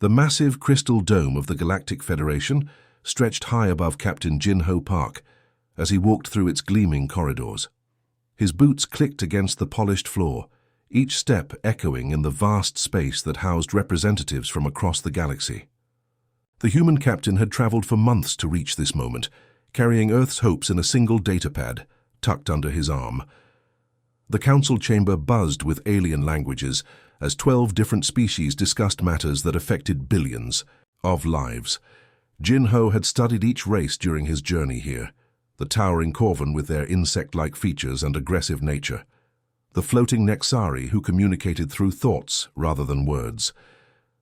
The massive crystal dome of the Galactic Federation stretched high above Captain Jin-Ho Park as he walked through its gleaming corridors. His boots clicked against the polished floor, each step echoing in the vast space that housed representatives from across the galaxy. The human captain had traveled for months to reach this moment, carrying Earth's hopes in a single datapad tucked under his arm. The council chamber buzzed with alien languages as 12 different species discussed matters that affected billions of lives. Jin-Ho had studied each race during his journey here, the towering Corvan with their insect-like features and aggressive nature, the floating Nexari who communicated through thoughts rather than words,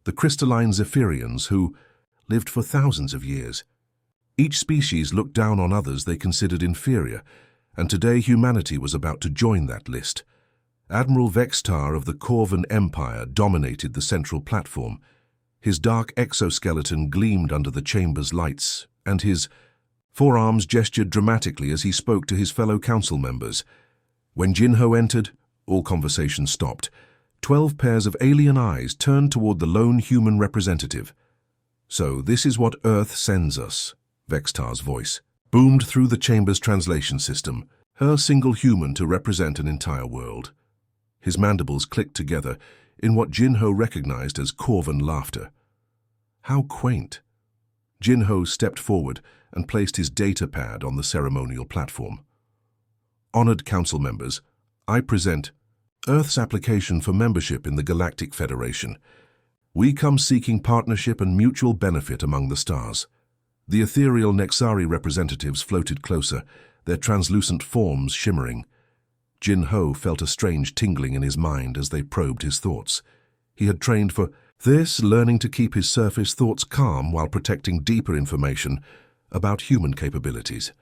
the crystalline Zephyrians who lived for thousands of years. Each species looked down on others they considered inferior, and today humanity was about to join that list. Admiral Vextar of the Corvan Empire dominated the central platform. His dark exoskeleton gleamed under the chamber's lights, and his forearms gestured dramatically as he spoke to his fellow council members. When Jin-Ho entered, all conversation stopped. 12 pairs of alien eyes turned toward the lone human representative. "So this is what Earth sends us," Vextar's voice boomed through the chamber's translation system, her single human to represent an entire world. His mandibles clicked together in what Jin-Ho recognized as Corvan laughter. How quaint. Jin-Ho stepped forward and placed his datapad on the ceremonial platform. "Honored council members, I present Earth's application for membership in the Galactic Federation. We come seeking partnership and mutual benefit among the stars." The ethereal Nexari representatives floated closer, their translucent forms shimmering. Jin-Ho felt a strange tingling in his mind as they probed his thoughts. He had trained for this, learning to keep his surface thoughts calm while protecting deeper information about human capabilities.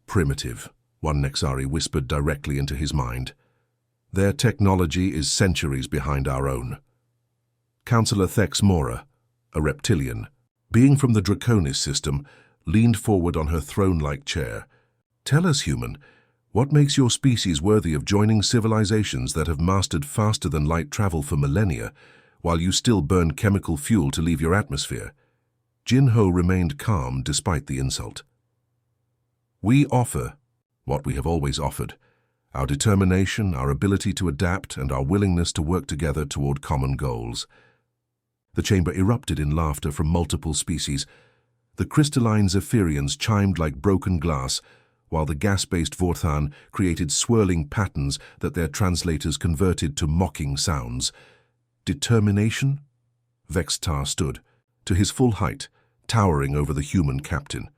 "Primitive," one Nexari whispered directly into his mind. "Their technology is centuries behind our own." Councillor Thex Mora, a reptilian, being from the Draconis system, leaned forward on her throne-like chair. "Tell us, human, what makes your species worthy of joining civilizations that have mastered faster-than-light travel for millennia, while you still burn chemical fuel to leave your atmosphere?" Jin-Ho remained calm despite the insult. "We offer what we have always offered, our determination, our ability to adapt, and our willingness to work together toward common goals." The chamber erupted in laughter from multiple species. The crystalline Zephyrians chimed like broken glass, while the gas-based Vorthan created swirling patterns that their translators converted to mocking sounds. "Determination?" Vextar stood, to his full height, towering over the human captain.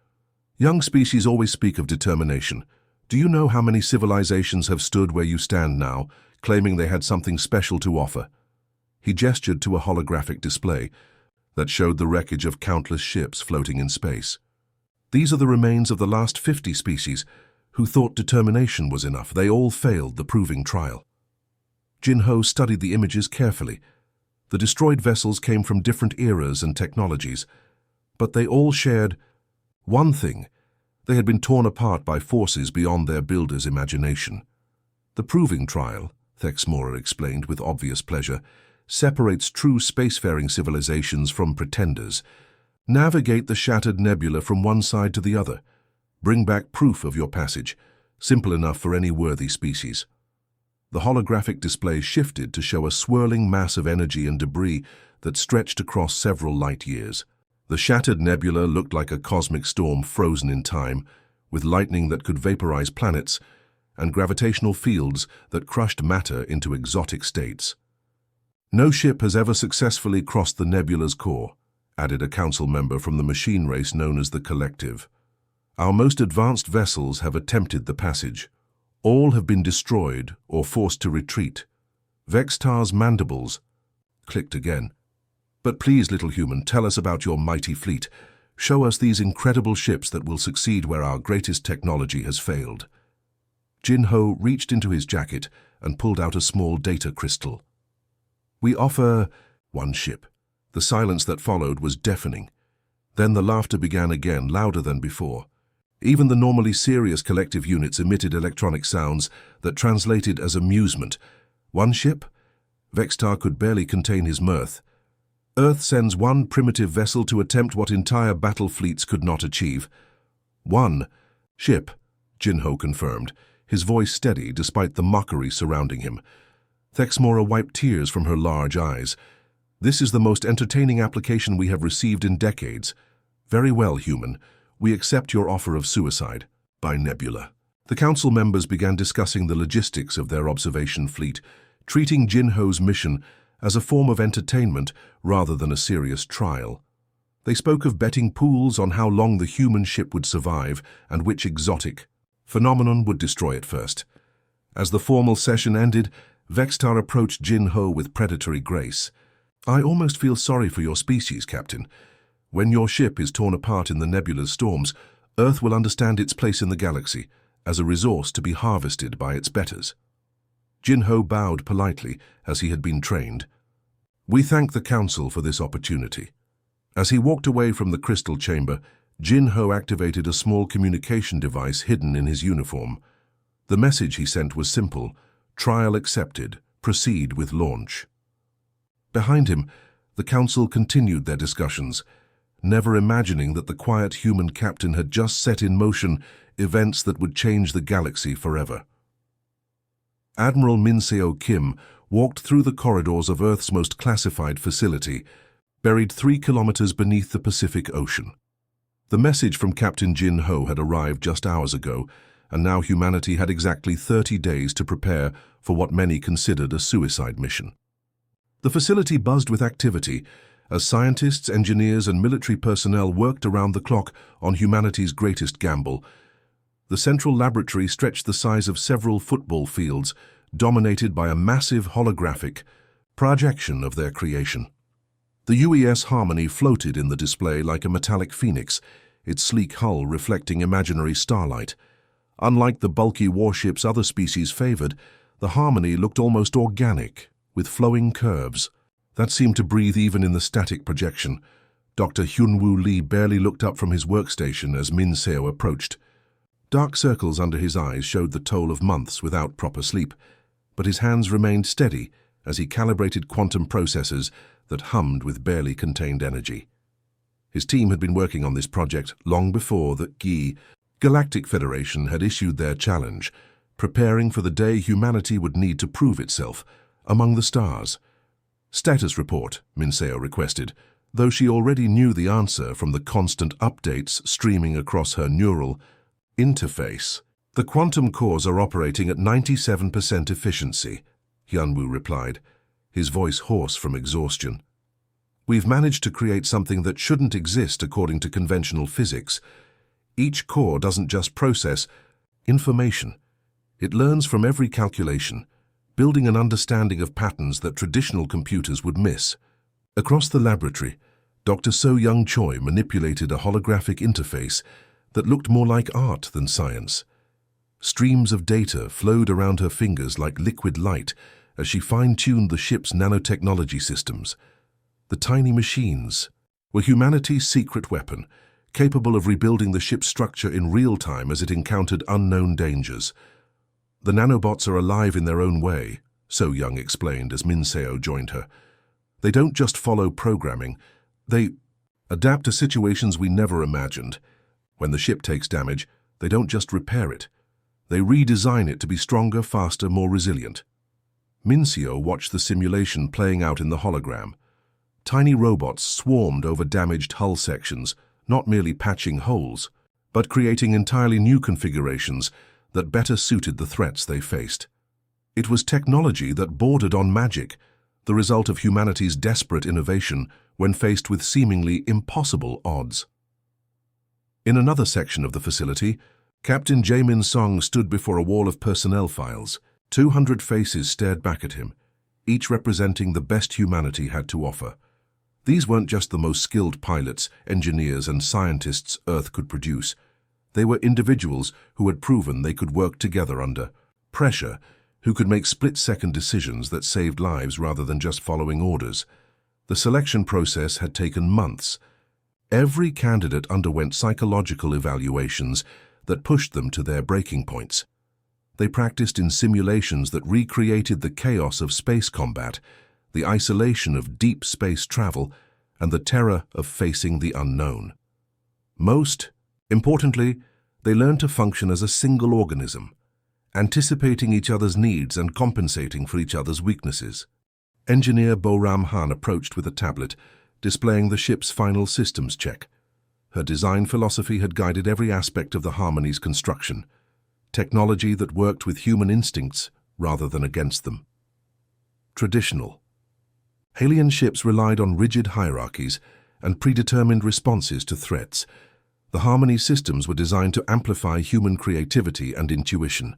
"Young species always speak of determination. Do you know how many civilizations have stood where you stand now, claiming they had something special to offer?" He gestured to a holographic display that showed the wreckage of countless ships floating in space. "These are the remains of the last 50 species who thought determination was enough. They all failed the proving trial." Jin-Ho studied the images carefully. The destroyed vessels came from different eras and technologies, but they all shared one thing: they had been torn apart by forces beyond their builders' imagination. "The proving trial," Thex Mora explained with obvious pleasure, "separates true spacefaring civilizations from pretenders. Navigate the shattered nebula from one side to the other. Bring back proof of your passage, simple enough for any worthy species." The holographic display shifted to show a swirling mass of energy and debris that stretched across several light years. The shattered nebula looked like a cosmic storm frozen in time, with lightning that could vaporize planets and gravitational fields that crushed matter into exotic states. "No ship has ever successfully crossed the nebula's core," added a council member from the machine race known as the Collective. "Our most advanced vessels have attempted the passage. All have been destroyed or forced to retreat." Vextar's mandibles clicked again. "But please, little human, tell us about your mighty fleet. Show us these incredible ships that will succeed where our greatest technology has failed." Jin-Ho reached into his jacket and pulled out a small data crystal. "We offer one ship." The silence that followed was deafening. Then the laughter began again, louder than before. Even the normally serious collective units emitted electronic sounds that translated as amusement. "One ship?" Vextar could barely contain his mirth. Earth sends one primitive vessel to attempt what entire battle fleets could not achieve. One ship, Jinho confirmed, his voice steady despite the mockery surrounding him. Thexmora wiped tears from her large eyes. This is the most entertaining application we have received in decades. Very well, human. We accept your offer of suicide. By Nebula. The council members began discussing the logistics of their observation fleet, treating Jinho's mission as a form of entertainment rather than a serious trial. They spoke of betting pools on how long the human ship would survive and which exotic phenomenon would destroy it first. As the formal session ended, Vextar approached Jinho with predatory grace. "I almost feel sorry for your species, Captain. When your ship is torn apart in the nebula's storms, Earth will understand its place in the galaxy as a resource to be harvested by its betters." Jinho bowed politely, as he had been trained. "We thank the Council for this opportunity." As he walked away from the crystal chamber, Jinho activated a small communication device hidden in his uniform. The message he sent was simple: "Trial accepted. Proceed with launch." Behind him, the Council continued their discussions, never imagining that the quiet human captain had just set in motion events that would change the galaxy forever. Admiral Minseo Kim walked through the corridors of Earth's most classified facility, buried 3 kilometers beneath the Pacific Ocean. The message from Captain Jinho had arrived just hours ago, and now humanity had exactly 30 days to prepare for what many considered a suicide mission. The facility buzzed with activity as scientists, engineers, and military personnel worked around the clock on humanity's greatest gamble. The central laboratory stretched the size of several football fields, dominated by a massive holographic projection of their creation. The UES Harmony floated in the display like a metallic phoenix, its sleek hull reflecting imaginary starlight. Unlike the bulky warships other species favored, the Harmony looked almost organic, with flowing curves that seemed to breathe even in the static projection. Dr. Hyunwoo Lee barely looked up from his workstation as Min Seo approached. Dark circles under his eyes showed the toll of months without proper sleep, but his hands remained steady as he calibrated quantum processors that hummed with barely contained energy. His team had been working on this project long before the Galactic Federation had issued their challenge, preparing for the day humanity would need to prove itself among the stars. "Status report," Minseo requested, though she already knew the answer from the constant updates streaming across her neural interface. "The quantum cores are operating at 97% efficiency," Hyunwoo replied, his voice hoarse from exhaustion. "We've managed to create something that shouldn't exist according to conventional physics. Each core doesn't just process information. It learns from every calculation, building an understanding of patterns that traditional computers would miss." Across the laboratory, Dr. So Young Choi manipulated a holographic interface that looked more like art than science. Streams of data flowed around her fingers like liquid light as she fine-tuned the ship's nanotechnology systems. The tiny machines were humanity's secret weapon, capable of rebuilding the ship's structure in real time as it encountered unknown dangers. "The nanobots are alive in their own way," So Young explained as Minseo joined her. "They don't just follow programming, they adapt to situations we never imagined. When the ship takes damage, they don't just repair it. They redesign it to be stronger, faster, more resilient." Minseo watched the simulation playing out in the hologram. Tiny robots swarmed over damaged hull sections, not merely patching holes, but creating entirely new configurations that better suited the threats they faced. It was technology that bordered on magic, the result of humanity's desperate innovation when faced with seemingly impossible odds. In another section of the facility, Captain Jaemin Song stood before a wall of personnel files. 200 faces stared back at him, each representing the best humanity had to offer. These weren't just the most skilled pilots, engineers, and scientists Earth could produce. They were individuals who had proven they could work together under pressure, who could make split-second decisions that saved lives rather than just following orders. The selection process had taken months. Every candidate underwent psychological evaluations that pushed them to their breaking points. They practiced in simulations that recreated the chaos of space combat, the isolation of deep space travel, and the terror of facing the unknown. Most importantly, they learned to function as a single organism, anticipating each other's needs and compensating for each other's weaknesses. Engineer Boram Han approached with a tablet, displaying the ship's final systems check. Her design philosophy had guided every aspect of the Harmony's construction, technology that worked with human instincts rather than against them. Traditional. Alien ships relied on rigid hierarchies and predetermined responses to threats. The Harmony systems were designed to amplify human creativity and intuition.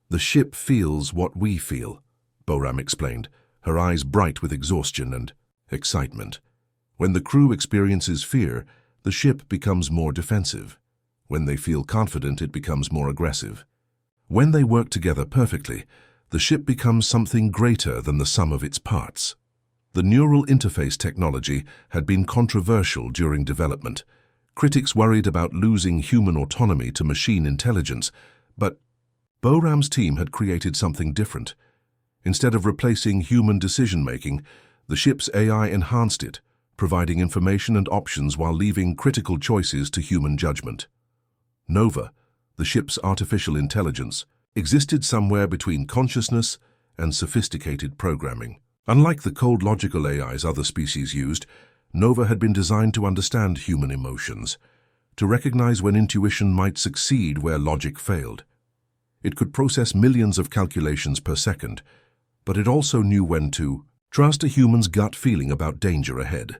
The ship feels what we feel, Boram explained, her eyes bright with exhaustion and excitement. When the crew experiences fear, the ship becomes more defensive. When they feel confident, it becomes more aggressive. When they work together perfectly, the ship becomes something greater than the sum of its parts. The neural interface technology had been controversial during development. Critics worried about losing human autonomy to machine intelligence, but Boram's team had created something different. Instead of replacing human decision-making, the ship's AI enhanced it, providing information and options while leaving critical choices to human judgment. Nova, the ship's artificial intelligence, existed somewhere between consciousness and sophisticated programming. Unlike the cold logical AIs other species used, Nova had been designed to understand human emotions, to recognize when intuition might succeed where logic failed. It could process millions of calculations per second, but it also knew when to trust a human's gut feeling about danger ahead.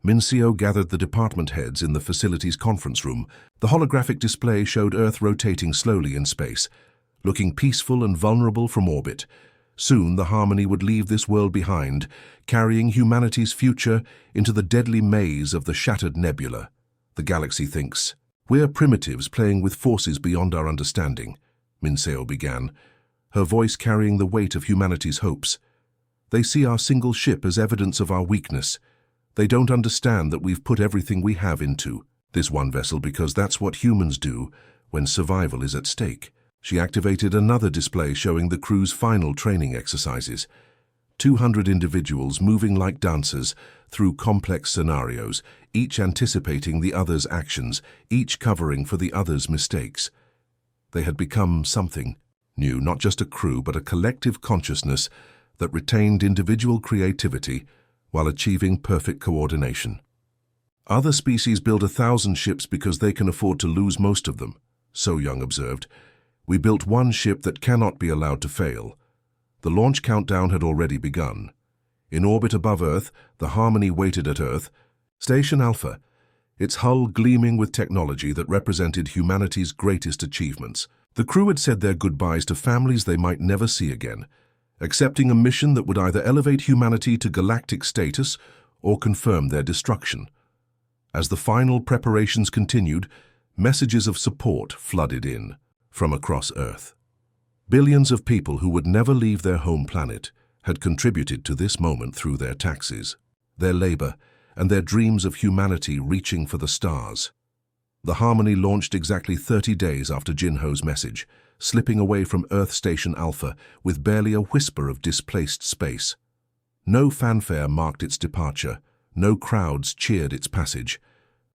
Mincio gathered the department heads in the facility's conference room. The holographic display showed Earth rotating slowly in space, looking peaceful and vulnerable from orbit. Soon the Harmony would leave this world behind, carrying humanity's future into the deadly maze of the shattered nebula. The galaxy thinks, "We're primitives playing with forces beyond our understanding," Mincio began, her voice carrying the weight of humanity's hopes. "They see our single ship as evidence of our weakness. They don't understand that we've put everything we have into this one vessel because that's what humans do when survival is at stake." She activated another display showing the crew's final training exercises. 200 individuals moving like dancers through complex scenarios, each anticipating the other's actions, each covering for the other's mistakes. They had become something new, not just a crew, but a collective consciousness that retained individual creativity while achieving perfect coordination. Other species build 1,000 ships because they can afford to lose most of them, So Young observed. We built one ship that cannot be allowed to fail. The launch countdown had already begun. In orbit above Earth, the Harmony waited at Earth, Station Alpha, its hull gleaming with technology that represented humanity's greatest achievements. The crew had said their goodbyes to families they might never see again, accepting a mission that would either elevate humanity to galactic status or confirm their destruction. As the final preparations continued, messages of support flooded in from across Earth. Billions of people who would never leave their home planet had contributed to this moment through their taxes, their labor, and their dreams of humanity reaching for the stars. The Harmony launched exactly 30 days after Jinho's message, slipping away from Earth Station Alpha with barely a whisper of displaced space. No fanfare marked its departure, no crowds cheered its passage.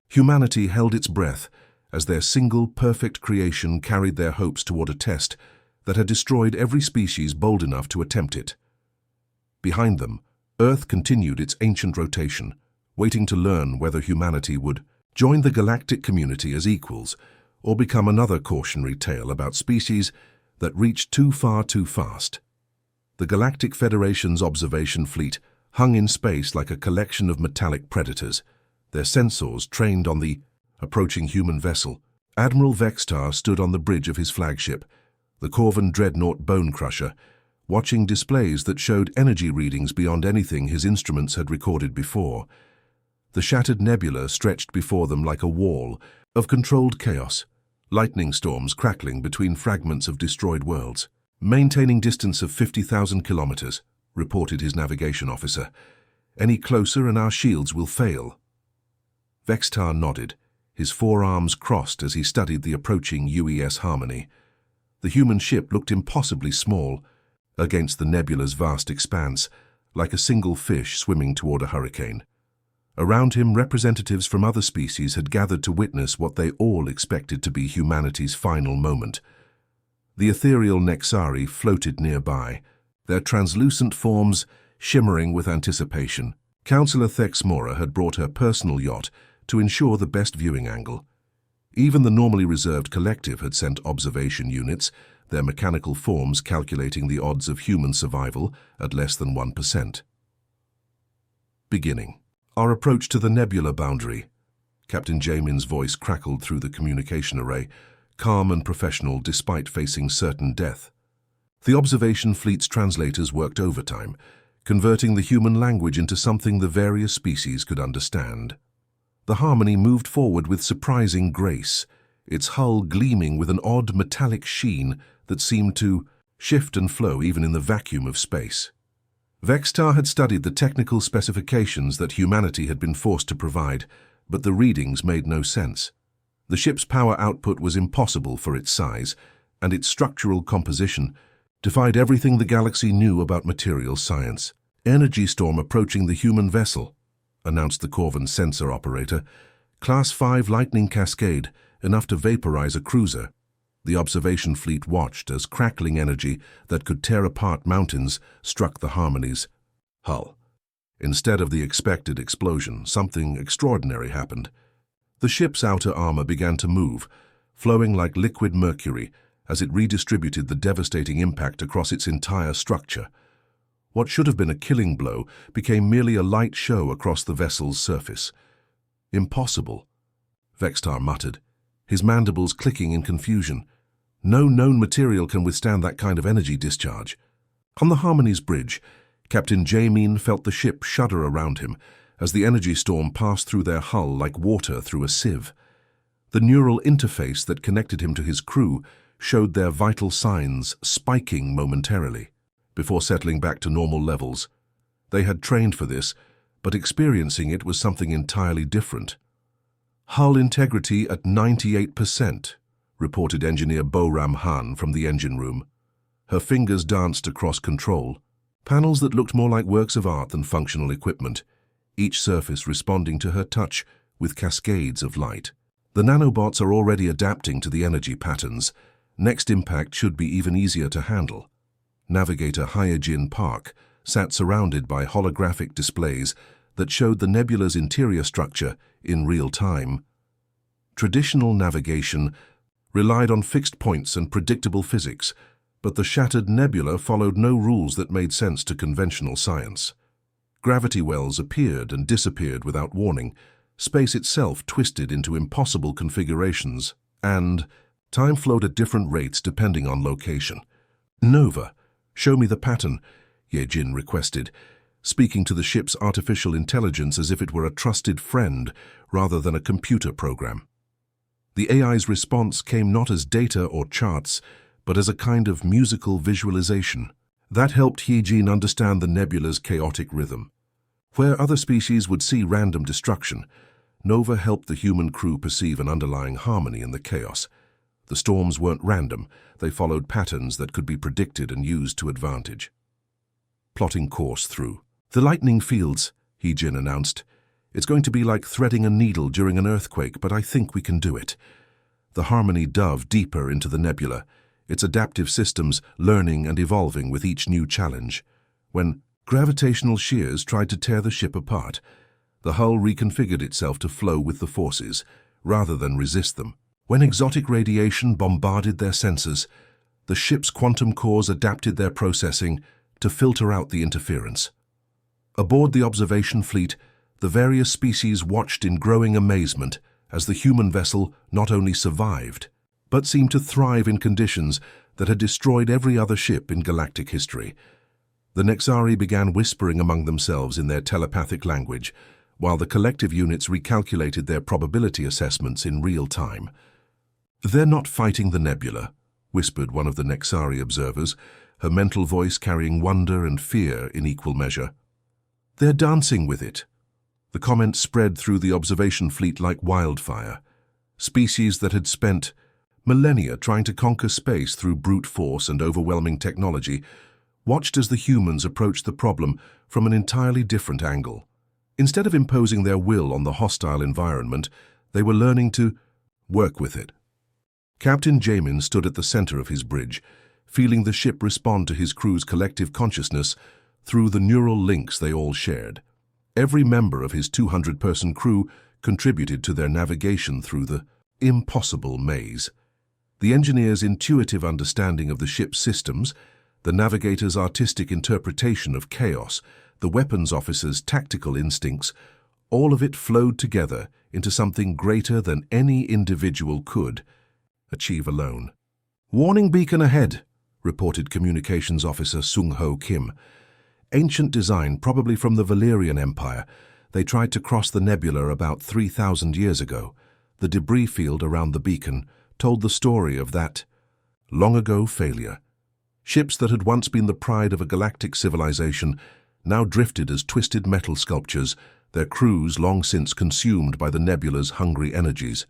Humanity held its breath as their single perfect creation carried their hopes toward a test that had destroyed every species bold enough to attempt it. Behind them, Earth continued its ancient rotation, waiting to learn whether humanity would join the galactic community as equals or become another cautionary tale about species that reached too far too fast. The Galactic Federation's observation fleet hung in space like a collection of metallic predators, their sensors trained on the approaching human vessel. Admiral Vextar stood on the bridge of his flagship, the Corvan dreadnought Bone Crusher, watching displays that showed energy readings beyond anything his instruments had recorded before. The shattered nebula stretched before them like a wall of controlled chaos, lightning storms crackling between fragments of destroyed worlds. "Maintaining distance of 50,000 kilometers, reported his navigation officer. "Any closer and our shields will fail." Vextar nodded, his forearms crossed as he studied the approaching UES Harmony. The human ship looked impossibly small against the nebula's vast expanse, like a single fish swimming toward a hurricane. Around him, representatives from other species had gathered to witness what they all expected to be humanity's final moment. The ethereal Nexari floated nearby, their translucent forms shimmering with anticipation. Councillor Thexmora had brought her personal yacht to ensure the best viewing angle. Even the normally reserved collective had sent observation units, their mechanical forms calculating the odds of human survival at less than 1%. Beginning. Our approach to the nebula boundary. Captain Jamin's voice crackled through the communication array, calm and professional despite facing certain death. The observation fleet's translators worked overtime, converting the human language into something the various species could understand. The Harmony moved forward with surprising grace, its hull gleaming with an odd metallic sheen that seemed to shift and flow even in the vacuum of space. Vextar had studied the technical specifications that humanity had been forced to provide, but the readings made no sense. The ship's power output was impossible for its size, and its structural composition defied everything the galaxy knew about material science. "Energy storm approaching the human vessel," announced the Corvan sensor operator. "Class 5 lightning cascade, enough to vaporize a cruiser." The observation fleet watched as crackling energy that could tear apart mountains struck the Harmony's hull. Instead of the expected explosion, something extraordinary happened. The ship's outer armor began to move, flowing like liquid mercury as it redistributed the devastating impact across its entire structure. What should have been a killing blow became merely a light show across the vessel's surface. "Impossible," Vextar muttered, his mandibles clicking in confusion. "No known material can withstand that kind of energy discharge." On the Harmony's bridge, Captain Jamin felt the ship shudder around him as the energy storm passed through their hull like water through a sieve. The neural interface that connected him to his crew showed their vital signs spiking momentarily, before settling back to normal levels. They had trained for this, but experiencing it was something entirely different. "Hull integrity at 98%, reported Engineer Boram Han from the engine room. Her fingers danced across control, panels that looked more like works of art than functional equipment, each surface responding to her touch with cascades of light. "The nanobots are already adapting to the energy patterns. Next impact should be even easier to handle." Navigator Hyojin Park sat surrounded by holographic displays that showed the nebula's interior structure in real time. Traditional navigation relied on fixed points and predictable physics, but the shattered nebula followed no rules that made sense to conventional science. Gravity wells appeared and disappeared without warning, space itself twisted into impossible configurations, and time flowed at different rates depending on location. "Nova, show me the pattern," Yejin requested, speaking to the ship's artificial intelligence as if it were a trusted friend rather than a computer program. The AI's response came not as data or charts, but as a kind of musical visualization. That helped Yejin understand the nebula's chaotic rhythm. Where other species would see random destruction, Nova helped the human crew perceive an underlying harmony in the chaos. The storms weren't random, they followed patterns that could be predicted and used to advantage. Plotting course through the lightning fields, Yejin announced. "It's going to be like threading a needle during an earthquake, but I think we can do it." The Harmony dove deeper into the nebula, its adaptive systems learning and evolving with each new challenge. When gravitational shears tried to tear the ship apart, the hull reconfigured itself to flow with the forces, rather than resist them. When exotic radiation bombarded their sensors, the ship's quantum cores adapted their processing to filter out the interference. Aboard the observation fleet, the various species watched in growing amazement as the human vessel not only survived, but seemed to thrive in conditions that had destroyed every other ship in galactic history. The Nexari began whispering among themselves in their telepathic language, while the collective units recalculated their probability assessments in real time. "They're not fighting the nebula," whispered one of the Nexari observers, her mental voice carrying wonder and fear in equal measure. "They're dancing with it." The comment spread through the observation fleet like wildfire. Species that had spent millennia trying to conquer space through brute force and overwhelming technology watched as the humans approached the problem from an entirely different angle. Instead of imposing their will on the hostile environment, they were learning to work with it. Captain Jamin stood at the center of his bridge, feeling the ship respond to his crew's collective consciousness through the neural links they all shared. Every member of his 200-person crew contributed to their navigation through the impossible maze. The engineer's intuitive understanding of the ship's systems, the navigator's artistic interpretation of chaos, the weapons officer's tactical instincts, all of it flowed together into something greater than any individual could achieve alone. "Warning beacon ahead," reported Communications Officer Sung-Ho Kim. Ancient design, probably from the Valerian Empire. They tried to cross the nebula about 3,000 years ago. The debris field around the beacon told the story of that long-ago failure. Ships that had once been the pride of a galactic civilization now drifted as twisted metal sculptures, their crews long since consumed by the nebula's hungry energies.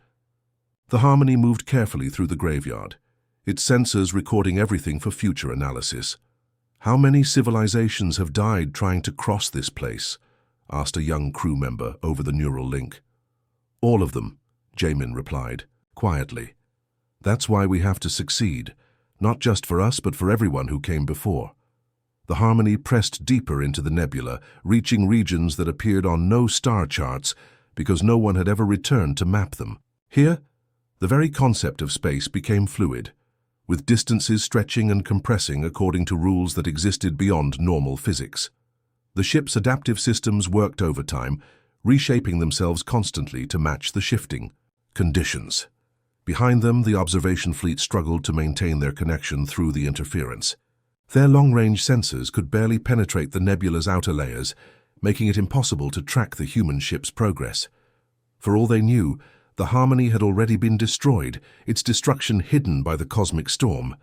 The Harmony moved carefully through the graveyard, its sensors recording everything for future analysis. "How many civilizations have died trying to cross this place?" asked a young crew member over the neural link. "All of them," Jamin replied, quietly. "That's why we have to succeed, not just for us but for everyone who came before." The Harmony pressed deeper into the nebula, reaching regions that appeared on no star charts because no one had ever returned to map them. Here, the very concept of space became fluid, with distances stretching and compressing according to rules that existed beyond normal physics. The ship's adaptive systems worked overtime, reshaping themselves constantly to match the shifting conditions. Behind them, the observation fleet struggled to maintain their connection through the interference. Their long-range sensors could barely penetrate the nebula's outer layers, making it impossible to track the human ship's progress. For all they knew, the Harmony had already been destroyed, its destruction hidden by the cosmic storm.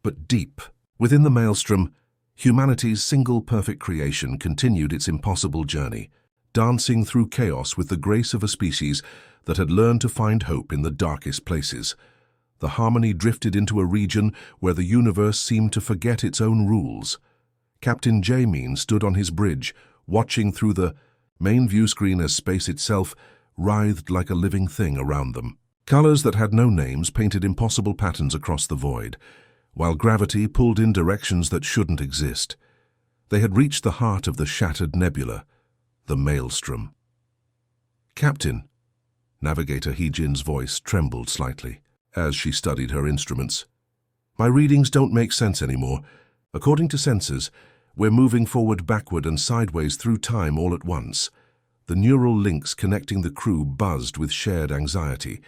But deep, within the maelstrom, humanity's single perfect creation continued its impossible journey, dancing through chaos with the grace of a species that had learned to find hope in the darkest places. The Harmony drifted into a region where the universe seemed to forget its own rules. Captain Jamin stood on his bridge, watching through the main view screen as space itself writhed like a living thing around them. Colors that had no names painted impossible patterns across the void, while gravity pulled in directions that shouldn't exist. They had reached the heart of the shattered nebula, the maelstrom. "Captain," Navigator Heejin's voice trembled slightly as she studied her instruments. "My readings don't make sense anymore. According to sensors, we're moving forward, backward, and sideways through time all at once." The neural links connecting the crew buzzed with shared anxiety.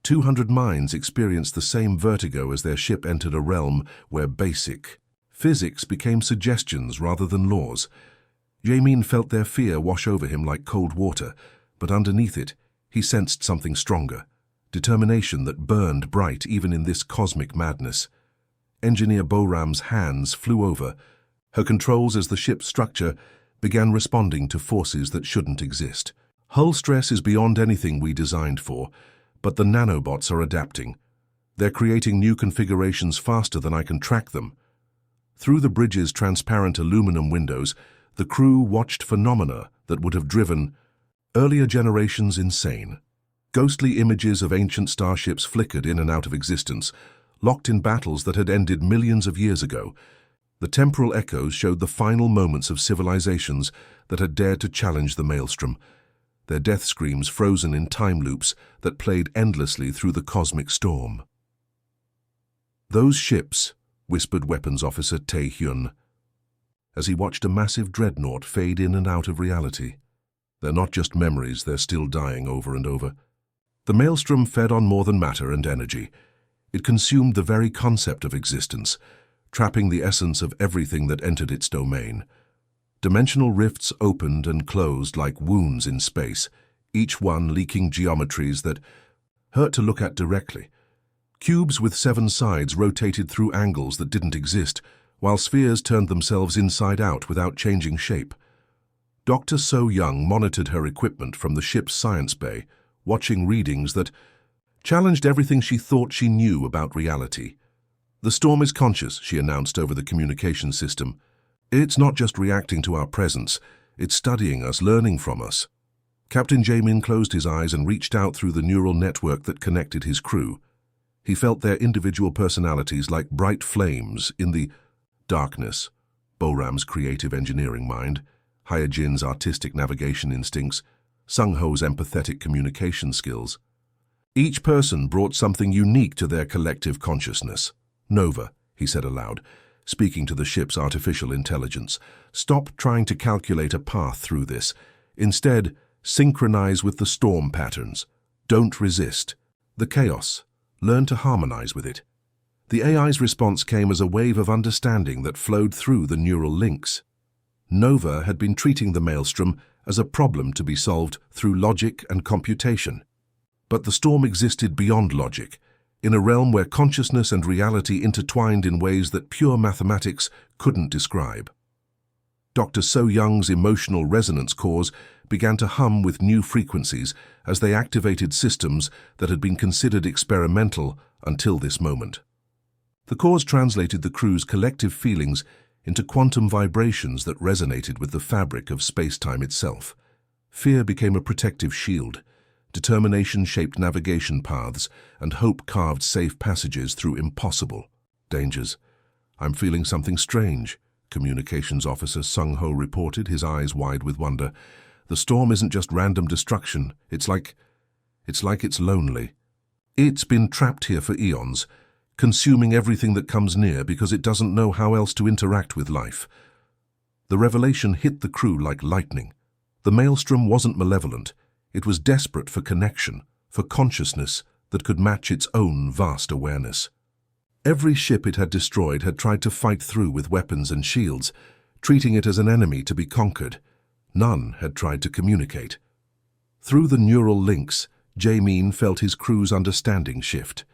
200 minds experienced the same vertigo as their ship entered a realm where basic physics became suggestions rather than laws. Jamin felt their fear wash over him like cold water, but underneath it, he sensed something stronger. Determination that burned bright even in this cosmic madness. Engineer Boram's hands flew over, her controls as the ship's structure began responding to forces that shouldn't exist. "Hull stress is beyond anything we designed for, but the nanobots are adapting. They're creating new configurations faster than I can track them." Through the bridge's transparent aluminum windows, the crew watched phenomena that would have driven earlier generations insane. Ghostly images of ancient starships flickered in and out of existence, locked in battles that had ended millions of years ago. The temporal echoes showed the final moments of civilizations that had dared to challenge the maelstrom, their death screams frozen in time loops that played endlessly through the cosmic storm. "Those ships," whispered Weapons Officer Tae-hyun, as he watched a massive dreadnought fade in and out of reality. "They're not just memories, they're still dying over and over." The maelstrom fed on more than matter and energy. It consumed the very concept of existence, trapping the essence of everything that entered its domain. Dimensional rifts opened and closed like wounds in space, each one leaking geometries that hurt to look at directly. Cubes with 7 sides rotated through angles that didn't exist, while spheres turned themselves inside out without changing shape. Dr. So Young monitored her equipment from the ship's science bay, watching readings that challenged everything she thought she knew about reality. "The storm is conscious," she announced over the communication system. "It's not just reacting to our presence, It's studying us, learning from us. Captain Jamin closed his eyes and reached out through the neural network that connected his crew. He felt their individual personalities like bright flames in the darkness. Boram's creative engineering mind, Hyojin's artistic navigation instincts, Sung-Ho's empathetic communication skills. Each person brought something unique to their collective consciousness. Nova, he said aloud, speaking to the ship's artificial intelligence, stop trying to calculate a path through this. Instead, synchronize with the storm patterns. Don't resist the chaos. Learn to harmonize with it. The AI's response came as a wave of understanding that flowed through the neural links. Nova had been treating the maelstrom as a problem to be solved through logic and computation. But the storm existed beyond logic, in a realm where consciousness and reality intertwined in ways that pure mathematics couldn't describe. Dr. So-Young's emotional resonance cores began to hum with new frequencies as they activated systems that had been considered experimental until this moment. The cores translated the crew's collective feelings into quantum vibrations that resonated with the fabric of space-time itself. Fear became a protective shield. Determination shaped navigation paths, and hope carved safe passages through impossible dangers. I'm feeling something strange, Communications Officer Sung-Ho reported, his eyes wide with wonder. The storm isn't just random destruction. It's like it's lonely. It's been trapped here for eons, consuming everything that comes near because it doesn't know how else to interact with life. The revelation hit the crew like lightning. The maelstrom wasn't malevolent. It was desperate for connection, for consciousness that could match its own vast awareness. Every ship it had destroyed had tried to fight through with weapons and shields, treating it as an enemy to be conquered. None had tried to communicate. Through the neural links, Jamin felt his crew's understanding shift.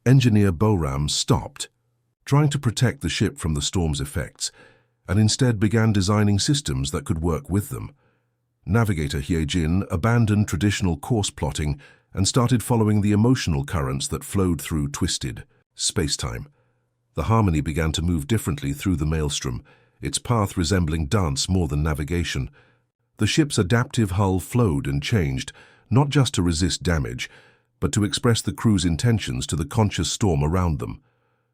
Engineer Boram stopped, trying to protect the ship from the storm's effects, and instead began designing systems that could work with them. Navigator Hyojin abandoned traditional course plotting and started following the emotional currents that flowed through twisted space-time. The harmony began to move differently through the maelstrom, its path resembling dance more than navigation. The ship's adaptive hull flowed and changed, not just to resist damage, but to express the crew's intentions to the conscious storm around them.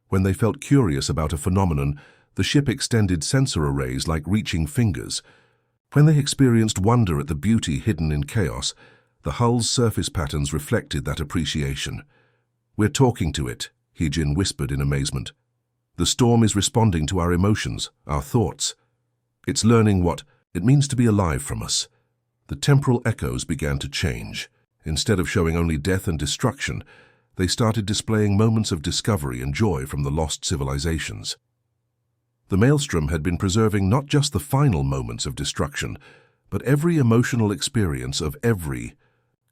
When they felt curious about a phenomenon, the ship extended sensor arrays like reaching fingers. When they experienced wonder at the beauty hidden in chaos, the hull's surface patterns reflected that appreciation. "We're talking to it," Hyojin whispered in amazement. "The storm is responding to our emotions, our thoughts. It's learning what it means to be alive from us." The temporal echoes began to change. Instead of showing only death and destruction, they started displaying moments of discovery and joy from the lost civilizations. The maelstrom had been preserving not just the final moments of destruction, but every emotional experience of every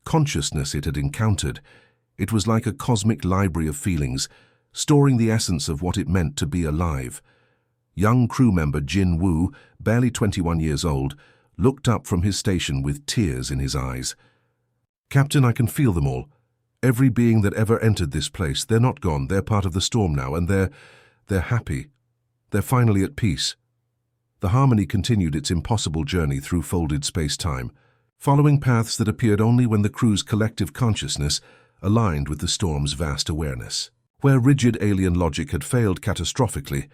consciousness it had encountered. It was like a cosmic library of feelings, storing the essence of what it meant to be alive. Young crew member Jin Woo, barely 21 years old, looked up from his station with tears in his eyes. "Captain, I can feel them all. Every being that ever entered this place, they're not gone, they're part of the storm now, and they're happy. They're finally at peace." The harmony continued its impossible journey through folded space-time, following paths that appeared only when the crew's collective consciousness aligned with the storm's vast awareness. Where rigid alien logic had failed catastrophically,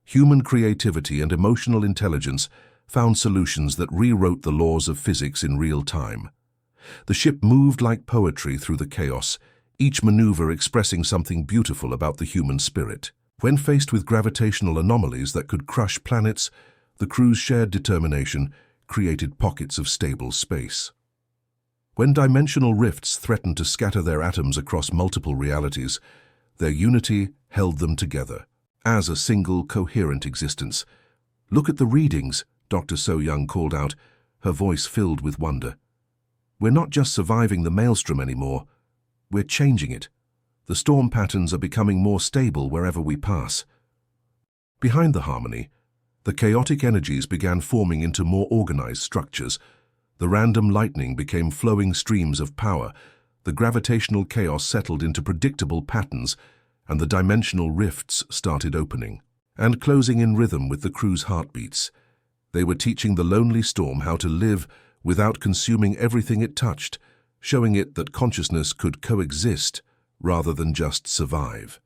human creativity and emotional intelligence found solutions that rewrote the laws of physics in real time. The ship moved like poetry through the chaos, each maneuver expressing something beautiful about the human spirit. When faced with gravitational anomalies that could crush planets, the crew's shared determination created pockets of stable space. When dimensional rifts threatened to scatter their atoms across multiple realities, their unity held them together as a single coherent existence. "Look at the readings," Dr. So-Young called out, her voice filled with wonder. "We're not just surviving the maelstrom anymore, we're changing it. The storm patterns are becoming more stable wherever we pass." Behind the harmony, the chaotic energies began forming into more organized structures. The random lightning became flowing streams of power, the gravitational chaos settled into predictable patterns, and the dimensional rifts started opening and closing in rhythm with the crew's heartbeats. They were teaching the lonely storm how to live without consuming everything it touched, showing it that consciousness could coexist rather than just survive.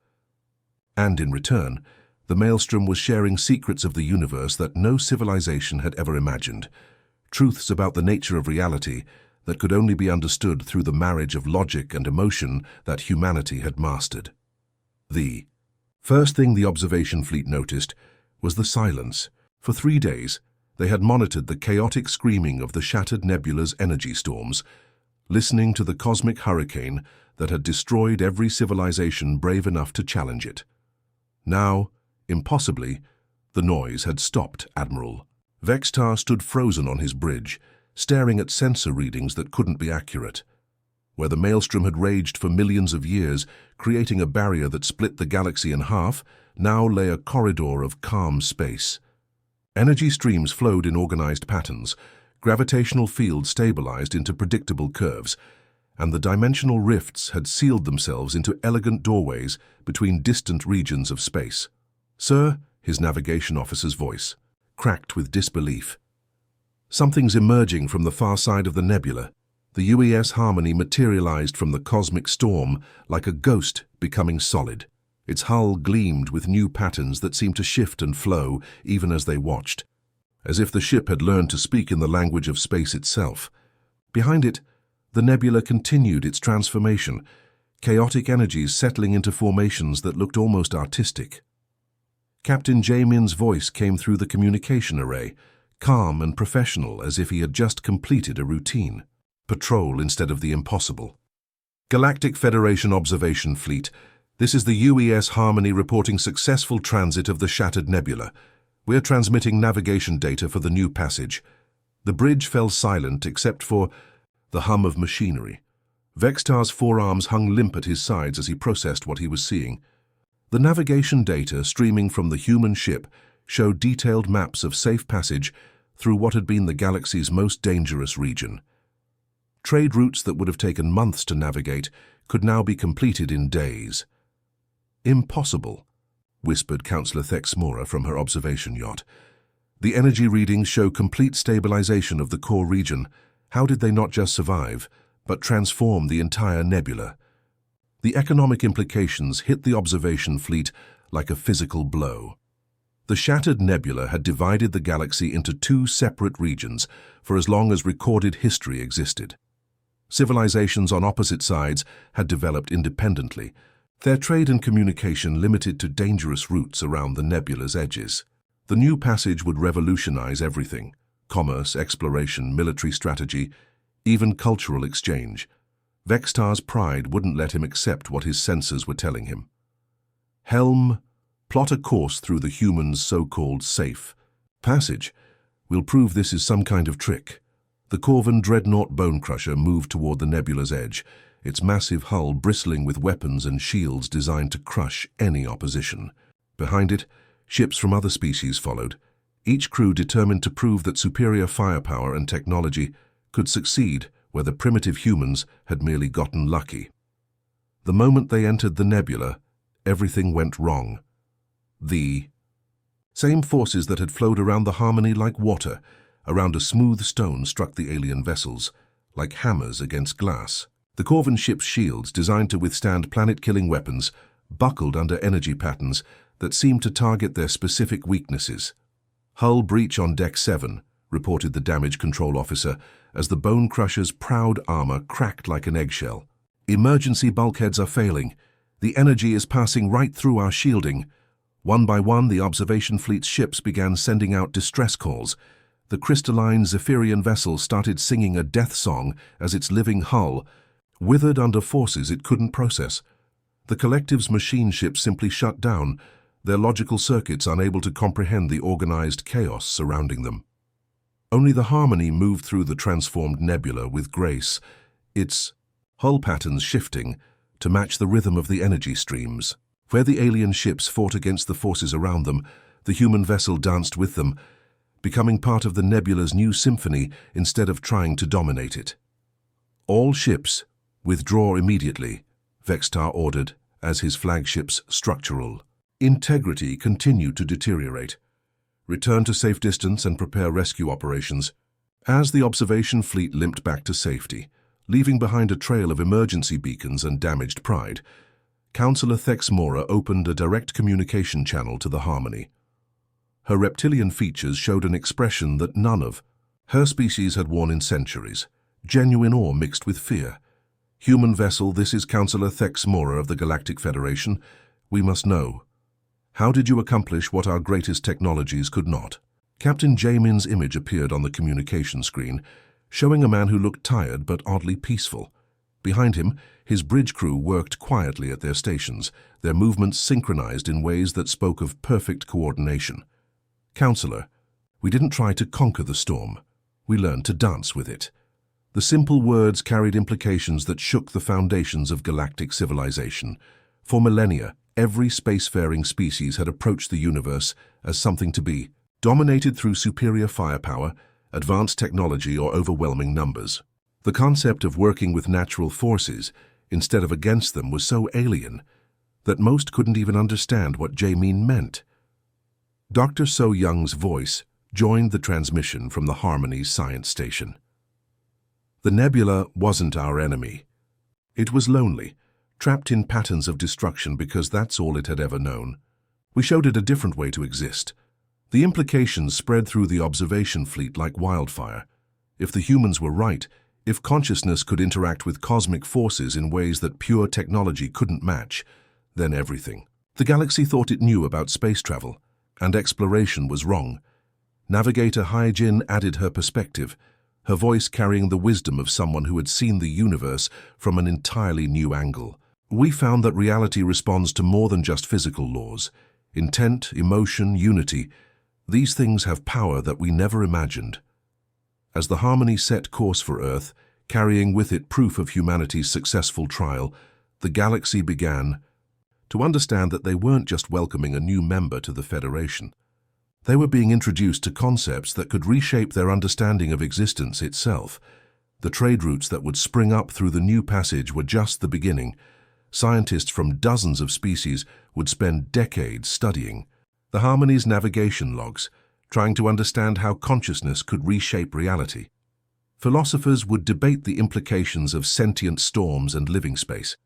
And in return, the maelstrom was sharing secrets of the universe that no civilization had ever imagined, truths about the nature of reality that could only be understood through the marriage of logic and emotion that humanity had mastered. The first thing the observation fleet noticed was the silence. For 3 days, they had monitored the chaotic screaming of the shattered nebula's energy storms, listening to the cosmic hurricane that had destroyed every civilization brave enough to challenge it. Now, impossibly, the noise had stopped, Admiral. Vextar stood frozen on his bridge, staring at sensor readings that couldn't be accurate. Where the maelstrom had raged for millions of years, creating a barrier that split the galaxy in half, now lay a corridor of calm space. Energy streams flowed in organized patterns, gravitational fields stabilized into predictable curves, and the dimensional rifts had sealed themselves into elegant doorways between distant regions of space. "Sir," his navigation officer's voice, cracked with disbelief. "Something's emerging from the far side of the nebula." The UES Harmony materialized from the cosmic storm like a ghost becoming solid. Its hull gleamed with new patterns that seemed to shift and flow even as they watched, as if the ship had learned to speak in the language of space itself. Behind it, the nebula continued its transformation, chaotic energies settling into formations that looked almost artistic. Captain Jamin's voice came through the communication array, calm and professional as if he had just completed a routine patrol instead of the impossible. "Galactic Federation Observation Fleet, this is the UES Harmony reporting successful transit of the shattered nebula. We're transmitting navigation data for the new passage." The bridge fell silent except for the hum of machinery. Vextar's forearms hung limp at his sides as he processed what he was seeing. The navigation data streaming from the human ship showed detailed maps of safe passage through what had been the galaxy's most dangerous region. Trade routes that would have taken months to navigate could now be completed in days. "Impossible," whispered Councillor Thexmora from her observation yacht. "The energy readings show complete stabilization of the core region. How did they not just survive, but transform the entire nebula?" The economic implications hit the observation fleet like a physical blow. The shattered nebula had divided the galaxy into 2 separate regions for as long as recorded history existed. Civilizations on opposite sides had developed independently, their trade and communication limited to dangerous routes around the nebula's edges. The new passage would revolutionize everything: commerce, exploration, military strategy, even cultural exchange. Vextar's pride wouldn't let him accept what his senses were telling him. "Helm, plot a course through the humans' so-called safe passage. We'll prove this is some kind of trick." The Corvan dreadnought bone crusher moved toward the nebula's edge, its massive hull bristling with weapons and shields designed to crush any opposition. Behind it, ships from other species followed, each crew determined to prove that superior firepower and technology could succeed where the primitive humans had merely gotten lucky. The moment they entered the nebula, everything went wrong. The same forces that had flowed around the Harmony like water around a smooth stone struck the alien vessels, like hammers against glass. The Corvan ship's shields, designed to withstand planet-killing weapons, buckled under energy patterns that seemed to target their specific weaknesses. "Hull breach on Deck 7, reported the damage control officer as the bone crusher's proud armor cracked like an eggshell. "Emergency bulkheads are failing. The energy is passing right through our shielding." One by one, the observation fleet's ships began sending out distress calls. The crystalline Zephyrian vessel started singing a death song as its living hull withered under forces it couldn't process. The collective's machine ships simply shut down, their logical circuits unable to comprehend the organized chaos surrounding them. Only the Harmony moved through the transformed nebula with grace, its hull patterns shifting to match the rhythm of the energy streams. Where the alien ships fought against the forces around them, the human vessel danced with them, becoming part of the nebula's new symphony instead of trying to dominate it. "All ships, withdraw immediately," Vextar ordered as his flagship's structural integrity continued to deteriorate. Return to safe distance and prepare rescue operations. As the observation fleet limped back to safety, leaving behind a trail of emergency beacons and damaged pride, Counselor Thexmora opened a direct communication channel to the Harmony. Her reptilian features showed an expression that none of her species had worn in centuries, genuine awe mixed with fear. Human vessel, this is Counselor Thexmora of the Galactic Federation. We must know. How did you accomplish what our greatest technologies could not? Captain Jamin's image appeared on the communication screen, showing a man who looked tired but oddly peaceful. Behind him, his bridge crew worked quietly at their stations, their movements synchronized in ways that spoke of perfect coordination. Counselor, we didn't try to conquer the storm. We learned to dance with it. The simple words carried implications that shook the foundations of galactic civilization. For millennia, every spacefaring species had approached the universe as something to be dominated through superior firepower, advanced technology, or overwhelming numbers. The concept of working with natural forces instead of against them was so alien that most couldn't even understand what Jamin meant. Dr. So Young's voice joined the transmission from the Harmony's science station. The nebula wasn't our enemy. It was lonely, trapped in patterns of destruction because that's all it had ever known. We showed it a different way to exist. The implications spread through the observation fleet like wildfire. If the humans were right, if consciousness could interact with cosmic forces in ways that pure technology couldn't match, then everything. The galaxy thought it knew about space travel, and exploration was wrong. Navigator Hyjin added her perspective, her voice carrying the wisdom of someone who had seen the universe from an entirely new angle. We found that reality responds to more than just physical laws. Intent, emotion, unity. These things have power that we never imagined. As the Harmony set course for Earth, carrying with it proof of humanity's successful trial, the galaxy began to understand that they weren't just welcoming a new member to the Federation. They were being introduced to concepts that could reshape their understanding of existence itself. The trade routes that would spring up through the new passage were just the beginning. Scientists from dozens of species would spend decades studying the Harmony's navigation logs, trying to understand how consciousness could reshape reality. Philosophers would debate the implications of sentient storms and living space.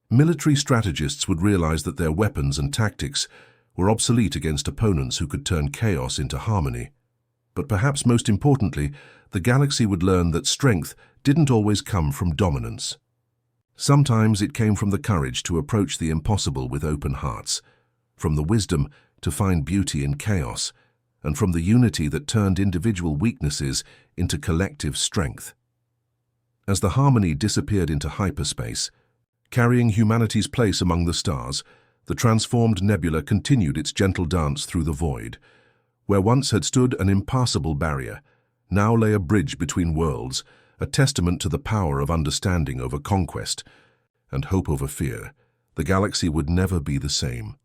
Military strategists would realize that their weapons and tactics were obsolete against opponents who could turn chaos into harmony. But perhaps most importantly, the galaxy would learn that strength didn't always come from dominance. Sometimes it came from the courage to approach the impossible with open hearts, from the wisdom to find beauty in chaos, and from the unity that turned individual weaknesses into collective strength. As the Harmony disappeared into hyperspace, carrying humanity's place among the stars, the transformed nebula continued its gentle dance through the void. Where once had stood an impassable barrier, now lay a bridge between worlds, a testament to the power of understanding over conquest and hope over fear. The galaxy would never be the same.